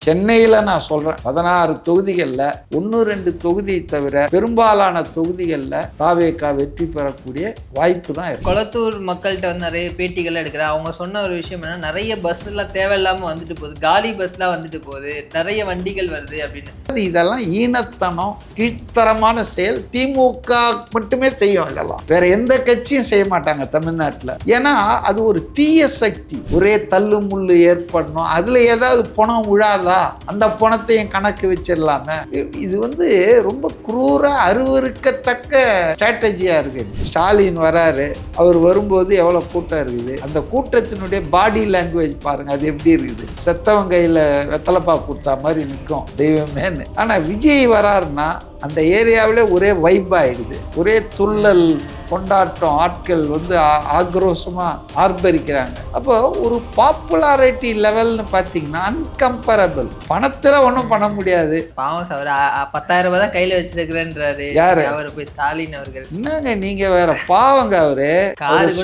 சென்னையில் நான் சொல்கிறேன் 16 தொகுதிகளில் 1-2 தொகுதியை தவிர பெரும்பாலான தொகுதிகளில் தாவேகா வெற்றி பெறக்கூடிய வாய்ப்பு தான் இருக்கு. கொளத்தூர் மக்கள்கிட்ட வந்து நிறைய பேட்டிகள் எடுக்கிறேன். அவங்க சொன்ன ஒரு விஷயம் என்ன, நிறைய பஸ்லாம் தேவையில்லாமல் வந்துட்டு போகுது, காலி பஸ்லாம் வந்துட்டு போகுது, நிறைய வண்டிகள் வருது அப்படின்னு. இதெல்லாம் ஈனத்தனம், கீழ்த்தரமான செயல். திமுக மட்டுமே செய்யும், இதெல்லாம் வேற எந்த கட்சியும் செய்ய மாட்டாங்க தமிழ்நாட்டில். ஏன்னா அது ஒரு தீய சக்தி. ஒரே தள்ளு முள்ளு ஏற்படணும், அதில் ஏதாவது பணம் விழாத அந்த பணத்தையும் கணக்கு வச்சிடலாம. இது வந்து ரொம்ப குரூரா அருவருக்கத்தக்க ஸ்ட்ராட்டஜியா இருக்கு. ஸ்டாலின் வராரு, அவர் வரும்போது எவ்வளவு கூட்டம் இருக்குது, அந்த கூட்டத்தினுடைய பாடி லாங்குவேஜ் பாருங்க, அது எப்படி இருக்குது. செத்தவங்க கையில வெத்தலைப்பா கொடுத்தா மாதிரி நிற்கும் தெய்வமேன்னு. ஆனா விஜய் வராருன்னா அந்த ஏரியாவிலே ஒரே வைப் ஆயிடுது, ஒரே துள்ளல் கொண்டாட்டம், ஆட்கள் வந்து ஆக்ரோஷமாக ஆர்ப்பரிக்கிறாங்க. அப்போ ஒரு பாப்புலாரிட்டி லெவல்னு பார்த்தீங்கன்னா அன்கம்பரபிள். பணத்தில் ஒன்றும் பண்ண முடியாது. பாவம் சார், 10,000 ரூபாய் தான் கையில் வச்சிருக்கிறேன்றாரு. யாரு அவர் போய் ஸ்டாலின் அவர்கள். என்னங்க நீங்க வேற பாவங்க. அவரு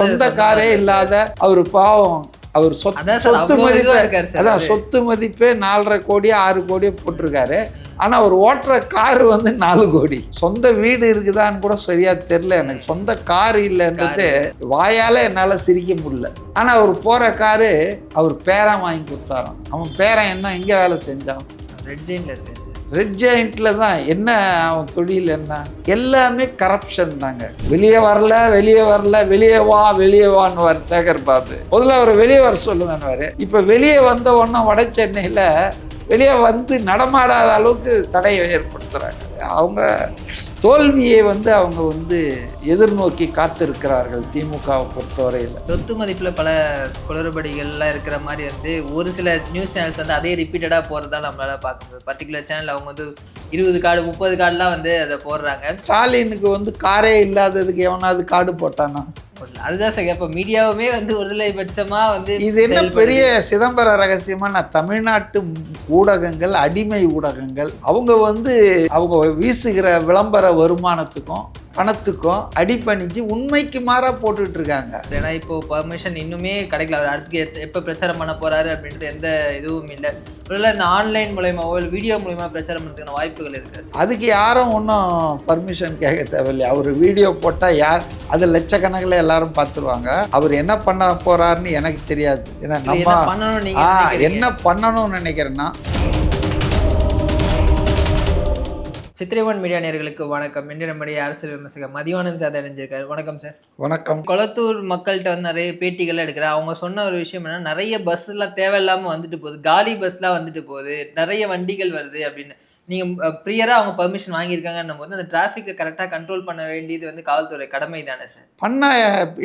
சொந்த காரே இல்லாத அவரு பாவம். அவர் சொத்து மதிப்பே, அதான் சொத்து மதிப்பே 4.5 கோடி 6 கோடி போட்டிருக்காரு. ஆனால் அவர் ஓட்டுற காரு வந்து 4 கோடி. சொந்த வீடு இருக்குதான்னு கூட சரியா தெரியல எனக்கு. சொந்த காரு இல்லைன்றது வாயால என்னால் சிரிக்க முடியல. ஆனால் அவர் போகிற காரு அவர் பேரன் வாங்கி கொடுத்தாராம். அவன் பேரன் என்ன எங்கே வேலை செஞ்சான்? ரெட் ஜெயிண்ட்ல தான். என்ன அவன் தொழில் என்ன? எல்லாமே கரப்ஷன் தாங்க. வெளியே வரல, வெளியே வான்னு சேகர் பாபு. முதல்ல அவர் வெளியே வர சொல்லுங்கன்னு. இப்போ வெளியே வந்த உடனே வட சென்னையில் வெளியே வந்து நடமாடாத அளவுக்கு தடையை ஏற்படுத்துகிறாங்க. அவங்க தோல்வியை வந்து அவங்க வந்து எதிர்நோக்கி காத்திருக்கிறார்கள் திமுகவை பொறுத்தவரையில். சொத்து மதிப்பில் பல குளறுபடிகள்லாம் இருக்கிற மாதிரி வந்து ஒரு சில நியூஸ் சேனல்ஸ் வந்து அதே ரிப்பீட்டடாக போகிறதா நம்மளால் பார்க்குறது. பர்டிகுலர் சேனல் அவங்க வந்து 20 கார்டு 30 கார்டுலாம் வந்து அதை போடுறாங்க. ஸ்டாலினுக்கு வந்து காரே இல்லாததுக்கு எவனாவது கார்டு போட்டானா? அதுதான் சார். இப்போ மீடியாவுமே வந்து ஒருதலை பட்சமாக வந்து இது என்ன பெரிய சிதம்பர ரகசியமா? நான் தமிழ்நாட்டு ஊடகங்கள் அடிமை ஊடகங்கள். அவங்க வந்து அவங்க வீசுகிற விளம்பர வருமானத்துக்கும் பணத்துக்கும் அடிப்பணிஞ்சு உண்மைக்கு மாறா போட்டுட்டு இருக்காங்க. ஏன்னா இப்போ பர்மிஷன் இன்னுமே கிடைக்கல. அவர் அடுத்து எப்போ பிரச்சாரம் பண்ண போறாரு அப்படின்றது எந்த இதுவும் இல்லை. ஒருவேளை இந்த ஆன்லைன் மூலயமாவோ இல்லை வீடியோ மூலயமா பிரச்சாரம் பண்ணுறதுக்கான வாய்ப்புகள் இருக்குது. அதுக்கு யாரும் ஒன்றும் பர்மிஷன் கேட்க தேவையில்லை. அவர் வீடியோ போட்டால் யார் அது லட்சக்கணக்கில் எல்லாரும் பார்த்துருவாங்க. அவர் என்ன பண்ண போறாருன்னு எனக்கு தெரியாது. ஏன்னா நம்ம என்ன பண்ணணும்னு நினைக்கிறேன்னா. சித்திரைவன் மீடியா நேயர்களுக்கு வணக்கம். இன்று நம்முடைய அரசியல் விமர்சகர் மதிவானன் சார் அடைஞ்சிருக்காரு. வணக்கம் சார். வணக்கம். கொளத்தூர் மக்கள்கிட்ட வந்து நிறைய பேட்டிகள் எடுக்கிறேன். அவங்க சொன்ன ஒரு விஷயம் என்ன, நிறைய பஸ்லாம் தேவையில்லாமல் வந்துட்டு போகுது, காலி பஸ்லாம் வந்துட்டு போகுது, நிறைய வண்டிகள் வருது அப்படின்னு. நீங்கள் ப்ரியராக அவங்க பர்மிஷன் வாங்கியிருக்காங்கன்னும் போது அந்த டிராஃபிக்கை கரெக்டாக கண்ட்ரோல் பண்ண வேண்டியது வந்து காவல்துறை கடமை தானே சார்? பண்ணால்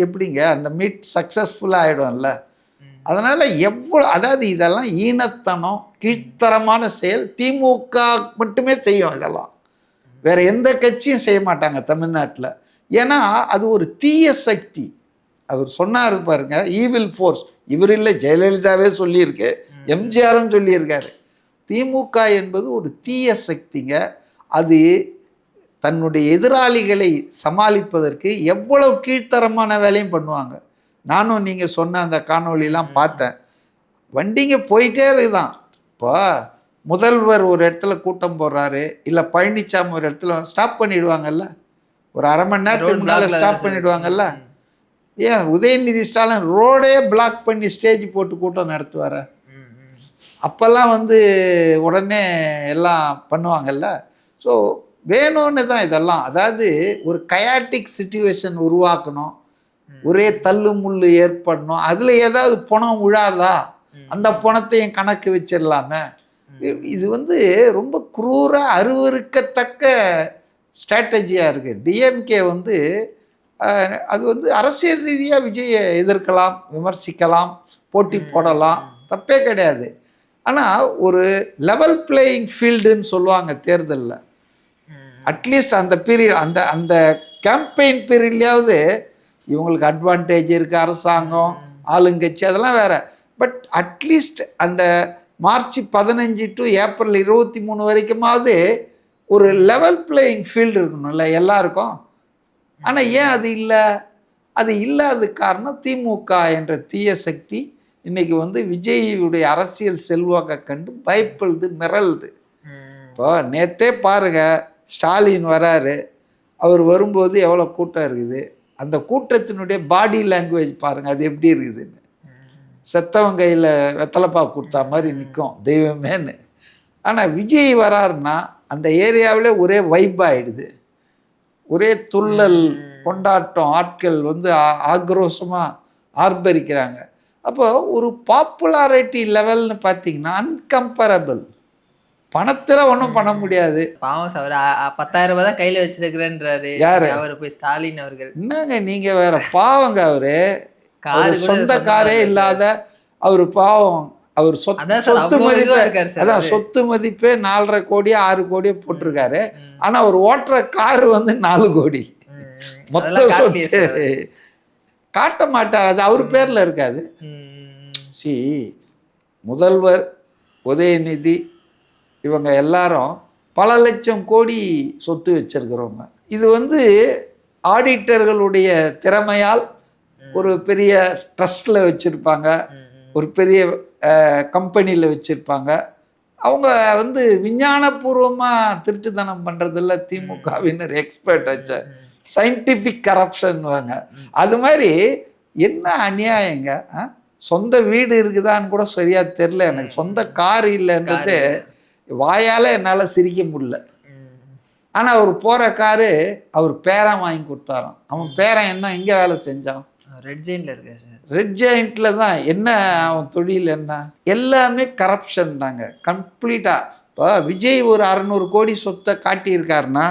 எப்படிங்க அந்த மீட் சக்ஸஸ்ஃபுல்லாக ஆகிடும்ல. அதனால் எவ்வளோ, அதாவது இதெல்லாம் ஈனத்தனம், கீழ்த்தரமான செயல். திமுக மட்டுமே செய்யும், இதெல்லாம் வேற எந்த கட்சியும் செய்ய மாட்டாங்க தமிழ்நாட்டில். ஏன்னா அது ஒரு தீய சக்தி. அவர் சொன்னார் பாருங்க, ஈவில் ஃபோர்ஸ். இவர் இல்லை, ஜெயலலிதாவே சொல்லியிருக்கு, எம்ஜிஆரும் சொல்லியிருக்காரு. திமுக என்பது ஒரு தீய சக்திங்க. அது தன்னுடைய எதிராளிகளை சமாளிப்பதற்கு எவ்வளவு கீழ்த்தரமான வேலையும் பண்ணுவாங்க. நானும் நீங்கள் சொன்ன அந்த காணொலியெலாம் பார்த்தேன். வண்டிங்க போயிட்டே இருக்குதான். இப்போ முதல்வர் ஒரு இடத்துல கூட்டம் போடுறாரு, இல்லை பழனிசாமி ஒரு இடத்துல ஸ்டாப் பண்ணிடுவாங்கல்ல, ஒரு அரை மணி நேரத்துக்கு முன்னால் ஸ்டாப் பண்ணிடுவாங்கல்ல. ஏன் உதயநிதி ஸ்டாலின் ரோடே பிளாக் பண்ணி ஸ்டேஜ் போட்டு கூட்டம் நடத்துவார? அப்போல்லாம் வந்து உடனே எல்லாம் பண்ணுவாங்கல்ல. ஸோ வேணும்னு தான் இதெல்லாம். அதாவது ஒரு கயாட்டிக் சிச்சுவேஷன் உருவாக்கணும், ஒரே தள்ளு முள்ளு ஏற்படணும், அதில் ஏதாவது பணம் விழாதா, அந்த பணத்தையும் கணக்கு வச்சிடலாமே. இது வந்து ரொம்ப குரூராக அருவருக்கத்தக்க ஸ்ட்ராட்டஜியாக இருக்குது. டிஎம்கே வந்து அது வந்து அரசியல் ரீதியாக விஜயை எதிர்க்கலாம், விமர்சிக்கலாம், போட்டி போடலாம், தப்பே கிடையாது. ஆனால் ஒரு லெவல் பிளேயிங் ஃபீல்டுன்னு சொல்லுவாங்க தேர்தலில். அட்லீஸ்ட் அந்த பீரியட், அந்த அந்த கேம்பெயின் பீரியட்லேயாவது இவங்களுக்கு அட்வான்டேஜ் இருக்குது, அரசாங்கம் ஆளுங்கட்சி அதெல்லாம் வேறு. பட் அட்லீஸ்ட் அந்த மார்ச் 15 டு ஏப்ரல் 23 வரைக்குமாவது ஒரு லெவல் பிளேயிங் ஃபீல்டு இருக்கணும்ல எல்லாருக்கும். ஆனால் ஏன் அது இல்லை? அது இல்லாத காரணம் திமுக என்ற தீய சக்தி இன்னைக்கு வந்து விஜய்யுடைய அரசியல் செல்வாக்கை கண்டு பயப்படுது, மிரளுது. இப்போ நேற்றே பாருங்க, ஸ்டாலின் வராரு, அவர் வரும்போது எவ்வளோ கூட்டம் இருக்குது, அந்த கூட்டத்தினுடைய பாடி லாங்குவேஜ் பாருங்கள் அது எப்படி இருக்குதுன்னு. செத்தவன் கையில் வெத்தலைப்பா கொடுத்தா மாதிரி நிற்கும் தெய்வமேன்னு. ஆனால் விஜய் வராருன்னா அந்த ஏரியாவிலே ஒரே வைப் ஆகிடுது, ஒரே துள்ளல் கொண்டாட்டம், ஆட்கள் வந்து ஆக்ரோஷமாக ஆர்ப்பரிக்கிறாங்க. அப்போ ஒரு பாப்புலாரிட்டி லெவல்னு பார்த்தீங்கன்னா அன்கம்பரபிள். பணத்தில் ஒன்றும் பண்ண முடியாது. பாவம் சார், 10,000 ரூபாய் தான் கையில் வச்சிருக்கிறேன்றாரு. யாரு அவர் போய் ஸ்டாலின் அவர்கள். என்னங்க நீங்கள் வேற, பாவங்க அவரு, சொந்த காரே இல்லாத அவர் பாவம். அவர் சொத்து மதிப்பே, அதான் சொத்து மதிப்பே 4.5 கோடி 6 கோடியே போட்டிருக்காரு. ஆனா அவர் ஓட்டுற காரு வந்து 4 கோடி. மொத்த சொத்து காட்ட மாட்டார், அது அவர் பேர்ல இருக்காது. சி முதல்வர், உதயநிதி, இவங்க எல்லாரும் பல லட்சம் கோடி சொத்து வச்சிருக்கிறவங்க. இது வந்து ஆடிட்டர்களுடைய திறமையால் ஒரு பெரிய ட்ரஸ்டில் வச்சுருப்பாங்க, ஒரு பெரிய கம்பெனியில் வச்சுருப்பாங்க. அவங்க வந்து விஞ்ஞானபூர்வமாக திருட்டுத்தனம் பண்ணுறதில்ல திமுகவினர் எக்ஸ்பர்ட் ஆச்சு, சயின்டிஃபிக் கரப்ஷன்வாங்க. அது மாதிரி என்ன அநியாயங்க. சொந்த வீடு இருக்குதான்னு கூட சரியாக தெரில எனக்கு, சொந்த கார் இல்லைன்றது வாயால் என்னால் சிரிக்க முடியல. ஆனால் அவர் போகிற காரு அவர் பேரன் வாங்கி கொடுத்தாராம். அவன் பேரன் என்ன எங்கே வேலை செஞ்சான்? ரெட் ஜெயின்ட்ல இருக்க சார். ரெட் ஜெயின்ட்ல தான். என்ன அவன் தொழில் என்ன? எல்லாமே கரப்ஷன் தாங்க கம்ப்ளீட்டாக. இப்போ விஜய் ஒரு 600 கோடி சொத்தை காட்டியிருக்காருன்னா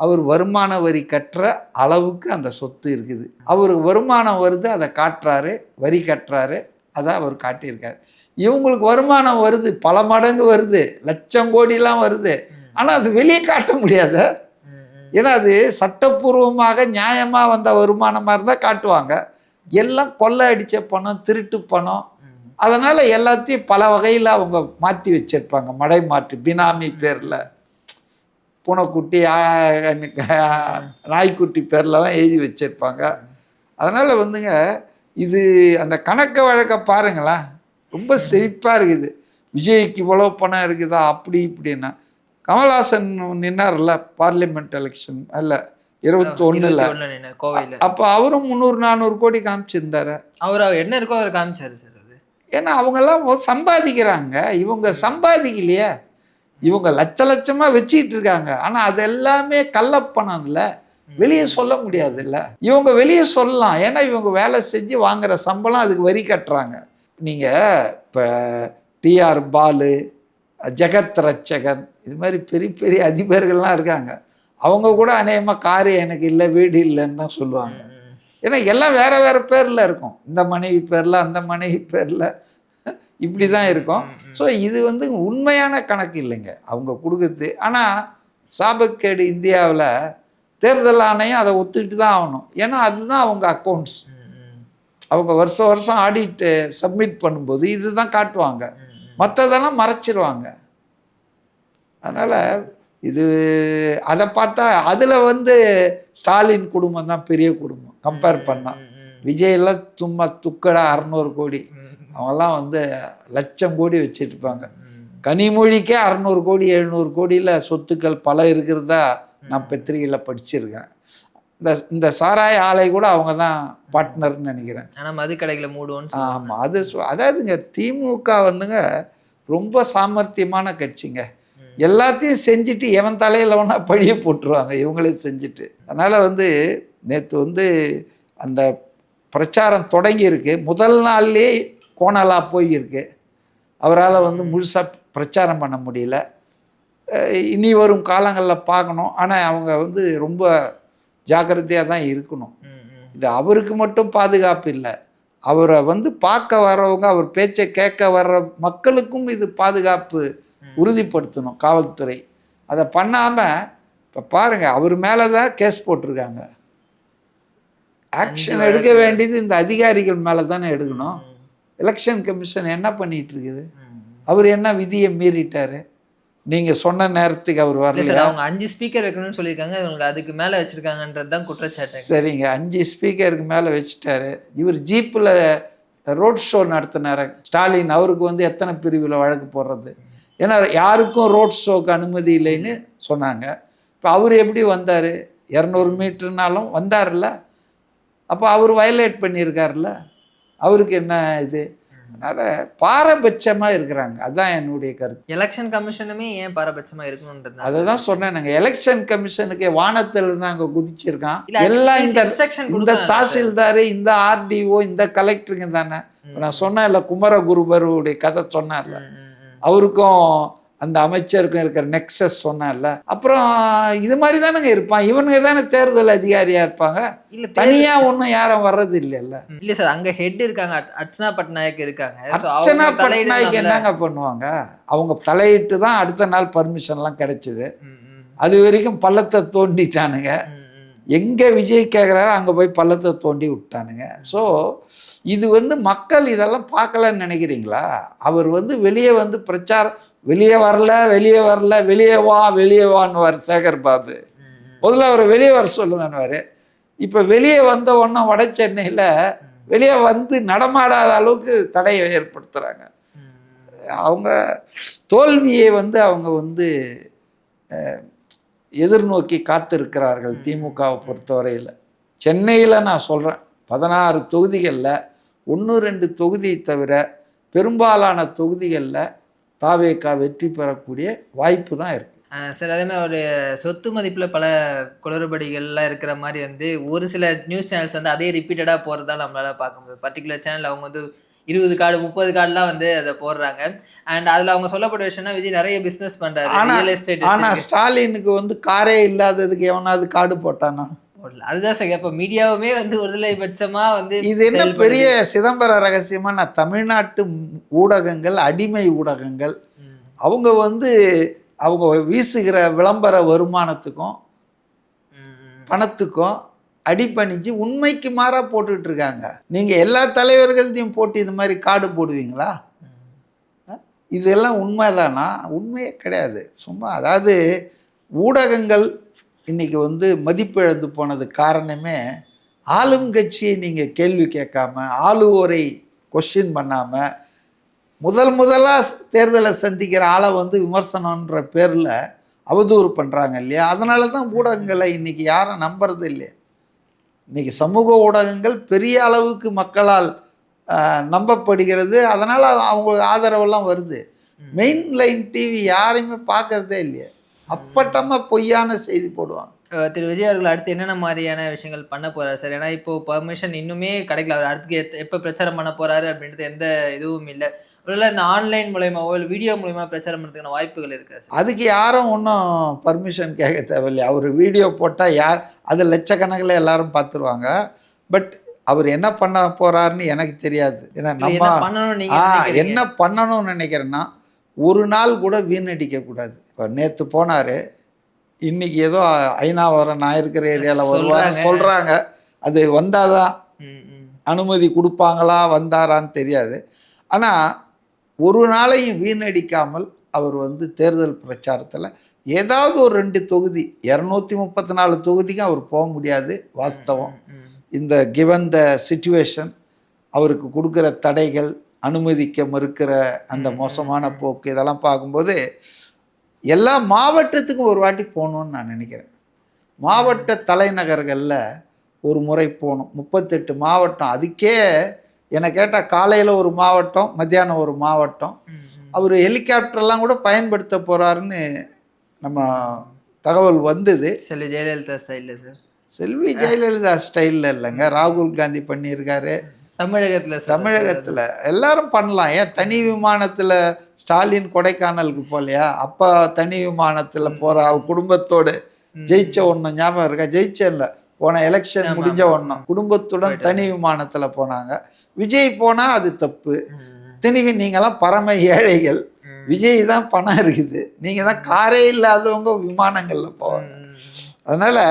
அவர் வருமான வரி கட்டுற அளவுக்கு அந்த சொத்து இருக்குது. அவருக்கு வருமானம் வருது, அதை காட்டுறாரு, வரி கட்டுறாரு, அதை அவர் காட்டியிருக்காரு. இவங்களுக்கு வருமானம் வருது, பல மடங்கு வருது, லட்சம் கோடிலாம் வருது. ஆனால் அது வெளியே காட்ட முடியாத, ஏன்னா அது சட்டப்பூர்வமாக நியாயமாக வந்த வருமானமாக இருந்தால் காட்டுவாங்க. எல்லாம் கொள்ளை அடித்த பணம், திருட்டு பணம். அதனால் எல்லாத்தையும் பல வகையில் அவங்க மாற்றி வச்சிருப்பாங்க. மடை மாற்று, பினாமி பேரில், பூனைக்குட்டி நாய்க்குட்டி பேரில் தான் எழுதி வச்சிருப்பாங்க. அதனால் வந்துங்க இது அந்த கணக்க வழக்க பாருங்களேன், ரொம்ப சிரிப்பாக இருக்குது. விஜய்க்கு இவ்வளோ பணம் இருக்குதா அப்படி இப்படின்னா. கமல்ஹாசன் நின்னார்ல பார்லிமெண்ட் எலெக்ஷன் அல்ல 21 கோவையில், அப்போ அவரும் 300-400 கோடி காமிச்சிருந்தாரு. அவர் என்ன இருக்கோ அவர் காமிச்சாரு சார். அது ஏன்னா அவங்கெல்லாம் சம்பாதிக்கிறாங்க, இவங்க சம்பாதிக்கலையே. இவங்க லட்சமாக வச்சுக்கிட்டு இருக்காங்க. ஆனால் அது எல்லாமே கள்ளப்பணம் இல்லை, வெளியே சொல்ல முடியாது இல்லை. இவங்க வெளியே சொல்லலாம், ஏன்னா இவங்க வேலை செஞ்சு வாங்குற சம்பளம் அதுக்கு வரி கட்டுறாங்க. நீங்கள் இப்போ டிஆர் பாலு, ஜெகத் ரட்சகன், இது மாதிரி பெரிய பெரிய அதிபர்கள்லாம் இருக்காங்க. அவங்க கூட அநேகமாக காரு எனக்கு இல்லை, வீடு இல்லைன்னு தான் சொல்லுவாங்க. ஏன்னா எல்லாம் வேறு வேறு பேரில் இருக்கும். இந்த மனைவி பேரில், அந்த மனைவி பேரில், இப்படி தான் இருக்கும். ஸோ இது வந்து உண்மையான கணக்கு இல்லைங்க அவங்க கொடுக்குறது. ஆனால் சாபக்கேடு இந்தியாவில் தேர்தல் ஆணையம் அதை ஒத்துக்கிட்டு தான் ஆகணும். ஏன்னா அதுதான் அவங்க அக்கௌண்ட்ஸ். அவங்க வருஷம் ஆடிட்டு சப்மிட் பண்ணும்போது இதுதான் காட்டுவாங்க, மற்றதெல்லாம் மறைச்சிருவாங்க. அதனால் இது அதை பார்த்தா அதில் வந்து ஸ்டாலின் குடும்பம் தான் பெரிய குடும்பம் கம்பேர் பண்ணால். விஜயெல்லாம் சும்மா துக்கடா 600 கோடி, அவங்கெல்லாம் வந்து லட்சம் கோடி வச்சுருப்பாங்க. கனிமொழிக்கே 600 கோடி 700 கோடியில் சொத்துக்கள் பல இருக்கிறதா நான் பத்திரிகையில் படிச்சிருக்கேன். இந்த சாராய ஆலை கூட அவங்க தான் பார்ட்னர்னு நினைக்கிறேன். ஆனால் மதுக்கடைகளை மூடுவோன்னு. ஆமாம், அது அதாவதுங்க திமுக வந்துங்க ரொம்ப சாமர்த்தியமான கட்சிங்க. எல்லாத்தையும் செஞ்சுட்டு எவன் தலையில் ஒன்றா பழிய போட்டுருவாங்க இவங்களே செஞ்சுட்டு. அதனால் வந்து நேற்று வந்து அந்த பிரச்சாரம் தொடங்கியிருக்கு, முதல் நாள்லேயே கோணலாக போயிருக்கு. அவரால் வந்து முழுசாக பிரச்சாரம் பண்ண முடியல. இனி வரும் காலங்களில் பார்க்கணும். ஆனால் அவங்க வந்து ரொம்ப ஜாக்கிரதையாக தான் இருக்கணும். இது அவருக்கு மட்டும் பாதுகாப்பு இல்லை, அவரை வந்து பார்க்க வர்றவங்க, அவர் பேச்சை கேட்க வர்ற மக்களுக்கும் இது பாதுகாப்பு உறுதிப்படுத்தணும் காவல்துறை. அதை பண்ணாமல் இப்போ பாருங்கள், அவர் மேலே தான் கேஸ் போட்டிருக்காங்க. ஆக்ஷன் எடுக்க வேண்டியது இந்த அதிகாரிகள் மேலே தானே எடுக்கணும். எலெக்ஷன் கமிஷன் என்ன பண்ணிட்டு இருக்குது? அவர் என்ன விதியை மீறிட்டாரு? நீங்கள் சொன்ன நேரத்துக்கு அவர் வரல. அவங்க 5 ஸ்பீக்கர் வைக்கணும்னு சொல்லியிருக்காங்க, இவங்க அதுக்கு மேலே வச்சுருக்காங்கன்றது தான் குற்றச்சாட்டு. சரிங்க, 5 ஸ்பீக்கருக்கு மேலே வச்சுட்டாரு. இவர் ஜீப்பில் ரோட் ஷோ நடத்தினார் ஸ்டாலின். அவருக்கு வந்து எத்தனை பிரிவில் வழக்கு போடுறது? ஏன்னா யாருக்கும் ரோட் ஷோக்கு அனுமதி இல்லைன்னு சொன்னாங்க. இப்போ அவர் எப்படி வந்தார்? 200 மீட்டர்னாலும் வந்தார்ல. அப்போ அவர் வயலேட் பண்ணியிருக்காருல்ல. அவருக்கு என்ன இது? அதனால் பாரபட்சமாக இருக்கிறாங்க. அதுதான் என்னுடைய கருத்து. எலெக்ஷன் கமிஷனுமே ஏன் பாரபட்சமாக இருக்கணுன்றது அதை தான் சொன்னேன். நாங்கள் எலெக்ஷன் கமிஷனுக்கு வானத்தில் இருந்து அங்கே குதிச்சிருக்கான். இல்ல, எல்லாம் instruction இந்த கொடுக்கணும் தாசில்தார், இந்த ஆர்டிஓ, இந்த கலெக்டருங்க தானே. நான் சொன்னேன்ல, குமரகுருபருடைய கதை சொன்னார்ல, அவருக்கும் அந்த அமைச்சருக்கும் இருக்கிற நெக்ஸஸ் சொன்னார்ல. அப்புறம் இது மாதிரி தானேங்க இருப்பான். இவனுங்க தானே தேர்தல் அதிகாரியா இருப்பாங்க. இல்ல, தனியா ஒன்றும் யாரும் வர்றது இல்லைல்ல. இல்ல சார், அங்க ஹெட் இருக்காங்க, அர்ச்சனா பட்நாயக் இருக்காங்க. அர்ச்சனா பட்நாயக் என்னங்க பண்ணுவாங்க? அவங்க தலையிட்டு தான் அடுத்த நாள் பர்மிஷன்லாம் கிடைச்சிது. அது வரைக்கும் பள்ளத்தை தோண்டிட்டானுங்க. எங்கே விஜய் கேட்குறாரோ அங்கே போய் பள்ளத்தை தோண்டி விட்டானுங்க. ஸோ இது வந்து மக்கள் இதெல்லாம் பார்க்கலன்னு நினைக்கிறீங்களா? அவர் வந்து வெளியே வந்து பிரச்சாரம், வெளியே வரல வெளியே வான்னுவார் சேகர் பாபு. முதல்ல அவர் வெளியே வர சொல்லுங்கன்னுவார். இப்போ வெளியே வந்த உடனே வட சென்னையில் வெளியே வந்து நடமாடாத அளவுக்கு தடையை ஏற்படுத்துகிறாங்க. அவங்க தோல்வியை வந்து அவங்க வந்து எதிர்நோக்கி காத்திருக்கிறார்கள். திமுகவை பொறுத்தவரையில் சென்னையில் நான் சொல்கிறேன், 16 தொகுதிகளில் 1-2 தொகுதியை தவிர பெரும்பாலான தொகுதிகளில் தாவேகா வெற்றி பெறக்கூடிய வாய்ப்பு தான் இருக்குது. சார், அதே மாதிரி ஒரு சொத்து மதிப்பில் பல குளறுபடிகள்லாம் இருக்கிற மாதிரி வந்து ஒரு சில நியூஸ் சேனல்ஸ் வந்து அதே ரிப்பீட்டடாக போகிறதா நம்மளால் பார்க்க முடியாது. பர்டிகுலர் சேனல் அவங்க வந்து 20 கார்டு 30 கார்டுலாம் வந்து அதை போடுறாங்க. அண்ட் அதில் அவங்க சொல்லப்பட்ட விஷயம்னா, விஜய் நிறைய பிஸ்னஸ் பண்ணுறாரு, ரியல் எஸ்டேட். ஆனால் ஸ்டாலினுக்கு வந்து காரே இல்லாததுக்கு எவனாவது கார்டு போட்டானா? அதுதான் சார். இப்போ மீடியாவுமே வந்து ஒருதலை பட்சமாக வந்து இது என்ன பெரிய சிதம்பர ரகசியமாக? நான் தமிழ்நாட்டு ஊடகங்கள் அடிமை ஊடகங்கள். அவங்க வந்து அவங்க வீசுகிற விளம்பர வருமானத்துக்கும் பணத்துக்கும் அடிப்பணிஞ்சு உண்மைக்கு மாறாக போட்டுட்டு இருக்காங்க. நீங்கள் எல்லா தலைவர்கள்த்தையும் போட்டு இது மாதிரி கார்டு போடுவீங்களா? இதெல்லாம் உண்மைதானா? உண்மையே கிடையாது. சும்மா அதாவது ஊடகங்கள் இன்றைக்கி வந்து மதிப்பிழந்து போனது காரணமே ஆளும் கட்சியை நீங்கள் கேள்வி கேட்காம, ஆளுவோரை கொஸ்டின் பண்ணாமல், முதலாக தேர்தலை சந்திக்கிற ஆளை வந்து விமர்சனன்ற பேரில் அவதூறு பண்ணுறாங்க இல்லையா? அதனால தான் ஊடகங்களை இன்றைக்கி யாரும் நம்புறது இல்லையா? இன்றைக்கி சமூக ஊடகங்கள் பெரிய அளவுக்கு மக்களால் நம்பப்படுகிறது. அதனால் அவங்க ஆதரவெல்லாம் வருது. மெயின் லைன் டிவி யாரையுமே பார்க்கறதே இல்லையா? அப்பட்டமாக பொய்யான செய்தி போடுவாங்க. திரு விஜய் அவர்கள் அடுத்து என்னென்ன மாதிரியான விஷயங்கள் பண்ண போகிறாரு சார்? ஏன்னா இப்போது பர்மிஷன் இன்னுமே கிடைக்கல. அவர் அடுத்து எப்போ பிரச்சாரம் பண்ண போகிறாரு அப்படின்றது எந்த இதுவும் இல்லை. ஒருவேளை இந்த ஆன்லைன் மூலயமாவோ இல்லை வீடியோ மூலயமா பிரச்சாரம் பண்ணுறதுக்கான வாய்ப்புகள் இருக்கா சார்? அதுக்கு யாரும் ஒன்றும் பர்மிஷன் கேட்க தேவையில்லை. அவர் வீடியோ போட்டால் அது லட்சக்கணக்கில் எல்லாரும் பார்த்துருவாங்க. பட் அவர் என்ன பண்ண போகிறாருன்னு எனக்கு தெரியாது. ஏன்னா நம்ம என்ன பண்ணணும்னு நினைக்கிறேன்னா, ஒரு நாள் கூட வீணடிக்கக்கூடாது. இப்போ நேற்று போனார், இன்னைக்கு ஏதோ ஐநாவரம் நான் இருக்கிற ஏரியாவில் வருவாங்க சொல்கிறாங்க. அது வந்தால் தான் அனுமதி கொடுப்பாங்களா, வந்தாரான்னு தெரியாது. ஆனால் ஒரு நாளையும் வீணடிக்காமல் அவர் வந்து தேர்தல் பிரச்சாரத்தில் ஏதாவது ஒரு 2 தொகுதி, 234 தொகுதிக்கும் அவர் போக முடியாது. வாஸ்தவம். இந்த கிவன் த சிச்சுவேஷன், அவருக்கு கொடுக்குற தடைகள், அனுமதிக்க மறுக்கிற அந்த மோசமான போக்கு, இதெல்லாம் பார்க்கும்போது எல்லா மாவட்டத்துக்கும் ஒரு வாட்டி போகணுன்னு நான் நினைக்கிறேன். மாவட்ட தலைநகர்களில் ஒரு முறை போகணும். 38 மாவட்டம். அதுக்கே என்னை கேட்டால் காலையில் ஒரு மாவட்டம், மத்தியானம் ஒரு மாவட்டம். அவர் ஹெலிகாப்டர்லாம் கூட பயன்படுத்த போகிறாருன்னு நம்ம தகவல் வந்தது. செல்வி ஜெயலலிதா ஸ்டைலில் சார்? செல்வி ஜெயலலிதா ஸ்டைலில் இல்லைங்க, ராகுல் காந்தி பண்ணியிருக்காரு. தமிழகத்தில் எல்லாரும் பண்ணலாம். ஏன் தனி விமானத்தில் ஸ்டாலின் கொடைக்கானலுக்கு போகலையா? அப்போ தனி விமானத்தில் போகிற அவர் குடும்பத்தோடு ஜெயிச்ச ஒன்றும் ஞாபகம் இருக்கா? ஜெயிச்சல போன எலெக்ஷன் முடிஞ்ச ஒன்றும் குடும்பத்துடன் தனி விமானத்தில் போனாங்க. விஜய் போனால் அது தப்பு. திணிக்கு நீங்களாம் பரம ஏழைகள், விஜய் தான் பணம் இருக்குது, நீங்கள் தான் காரே இல்லாதவங்க விமானங்களில் போவாங்க. அதனால்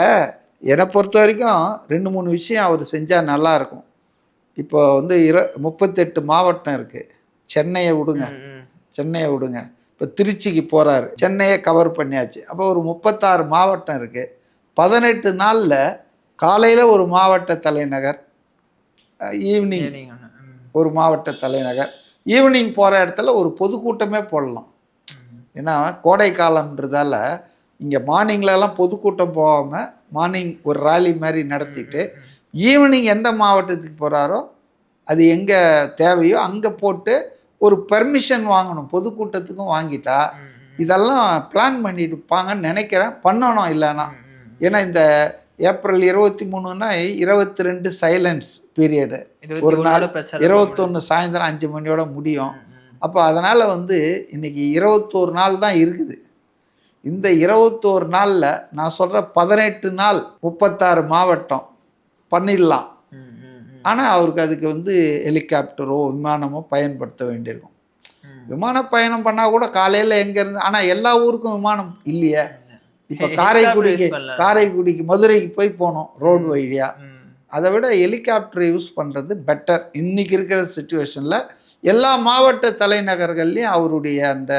என்னை பொறுத்த வரைக்கும் 2-3 விஷயம் அவர் செஞ்சால் நல்லாயிருக்கும். இப்போ வந்து 38 மாவட்டம் இருக்குது. சென்னையை விடுங்க. இப்போ திருச்சிக்கு போகிறாரு, சென்னையை கவர் பண்ணியாச்சு. அப்போ ஒரு 36 மாவட்டம் இருக்குது. 18 நாளில் காலையில் ஒரு மாவட்ட தலைநகர், ஈவினிங் ஒரு மாவட்ட தலைநகர். ஈவினிங் போகிற இடத்துல ஒரு பொதுக்கூட்டமே போடலாம். ஏன்னா கோடை காலம்ன்றதால இங்கே மார்னிங்லலாம் பொதுக்கூட்டம் போகாமல் மார்னிங் ஒரு ரேலி மாதிரி நடத்திட்டு ஈவினிங் எந்த மாவட்டத்துக்கு போகிறாரோ அது எங்கே தேவையோ அங்கே போட்டு ஒரு பெர்மிஷன் வாங்கணும். பொதுக்கூட்டத்துக்கும் வாங்கிட்டா இதெல்லாம் பிளான் பண்ணிட்டு இருப்பாங்கன்னு நினைக்கிறேன். பண்ணணும் இல்லைன்னா. ஏன்னா இந்த ஏப்ரல் 23னா 22 சைலன்ஸ் பீரியடு. ஒரு நாள் 21 சாயந்தரம் 5 மணியோட முடியும். அப்போ அதனால் இன்னைக்கு 21 நாள் தான் இருக்குது. இந்த 21 நாளில் நான் சொல்கிற 18 நாள் 36 மாவட்டம் பண்ணிடலாம். ஆனால் அவருக்கு அதுக்கு ஹெலிகாப்டரோ விமானமோ பயன்படுத்த வேண்டியிருக்கும். விமான பயணம் பண்ணால் கூட காலையில் எங்கேருந்து, ஆனால் எல்லா ஊருக்கும் விமானம் இல்லையே. இப்போ காரைக்குடிக்கு மதுரைக்கு போய் போனோம் ரோடு வழியாக. அதை விட ஹெலிகாப்டர் யூஸ் பண்ணுறது பெட்டர். இன்றைக்கி இருக்கிற சுச்சுவேஷனில் எல்லா மாவட்ட தலைநகர்கள்லையும் அவருடைய அந்த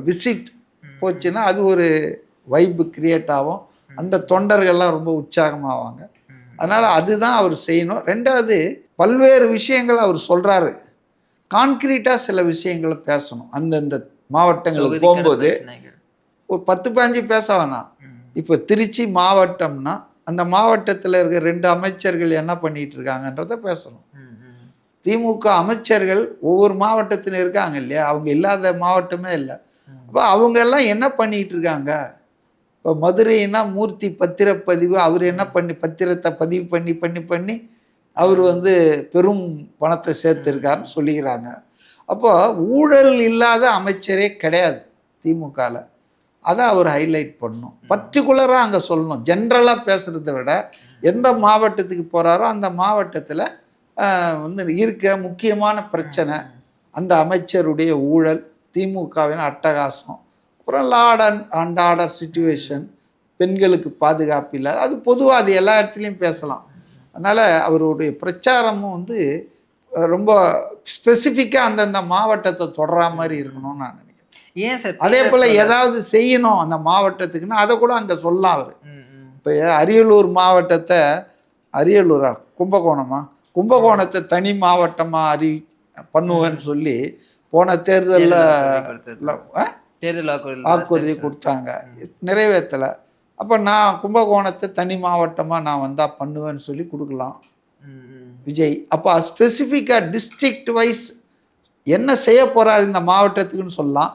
விசிட் போச்சுன்னா அது ஒரு வைப்பு கிரியேட் ஆகும். அந்த தொண்டர்கள்லாம் ரொம்ப உற்சாகமாவாங்க. அதனால் அதுதான் அவர் செய்யணும். ரெண்டாவது, பல்வேறு விஷயங்கள் அவர் சொல்கிறாரு. கான்க்ரீட்டாக சில விஷயங்களை பேசணும். அந்தந்த மாவட்டங்களுக்கு போகும்போது ஒரு 10-15 பேச வேணாம். இப்போ திருச்சி மாவட்டம்னா அந்த மாவட்டத்தில் இருக்க 2 அமைச்சர்கள் என்ன பண்ணிட்டு இருக்காங்கன்றத பேசணும். திமுக அமைச்சர்கள் ஒவ்வொரு மாவட்டத்திலும் இருக்காங்க இல்லையா, அவங்க இல்லாத மாவட்டமே இல்லை. அப்போ அவங்க எல்லாம் என்ன பண்ணிட்டு இருக்காங்க? இப்போ மதுரைனா மூர்த்தி பத்திரப்பதிவு, அவர் என்ன பண்ணி பத்திரத்தை பதிவு பண்ணி பண்ணி பண்ணி அவர் பெரும் பணத்தை சேர்த்துருக்காருன்னு சொல்லிக்கிறாங்க. அப்போ ஊழல் இல்லாத அமைச்சரே கிடையாது திமுகவில். அதை அவர் ஹைலைட் பண்ணணும். பர்டிகுலராக அங்கே சொல்லணும். ஜென்ரலாக பேசுகிறத விட எந்த மாவட்டத்துக்கு போகிறாரோ அந்த மாவட்டத்தில் இருக்க முக்கியமான பிரச்சனை, அந்த அமைச்சருடைய ஊழல், திமுகவின் அட்டகாசம், அப்புறம் அண்ட் ஆர்டர் சிச்சுவேஷன், பெண்களுக்கு பாதுகாப்பு இல்லை, அது பொதுவாக அது எல்லா இடத்துலையும் பேசலாம். அதனால் அவருடைய பிரச்சாரமும் ரொம்ப ஸ்பெசிஃபிக்காக அந்தந்த மாவட்டத்தை தொடர மாதிரி இருக்கணும்னு நான் நினைக்கிறேன். ஏன் சார் அதே போல் ஏதாவது செய்யணும் அந்த மாவட்டத்துக்குன்னா அதை கூட அங்கே சொல்லலாம் அவர். இப்போ அரியலூர் மாவட்டத்தை, அரியலூரா கும்பகோணத்தை தனி மாவட்டமாக பண்ணுவேன்னு சொல்லி போன தேர்தலில் வாக்குறுதி கொடுத்தாங்க, நிறைவேற்றலை. அப்போ நான் கும்பகோணத்தை தனி மாவட்டமாக நான் வந்தால் பண்ணுவேன்னு சொல்லி கொடுக்கலாம் விஜய். அப்போ ஸ்பெசிஃபிக்காக டிஸ்ட்ரிக்ட் வைஸ் என்ன செய்ய போகிறாரு இந்த மாவட்டத்துக்குன்னு சொல்லலாம்.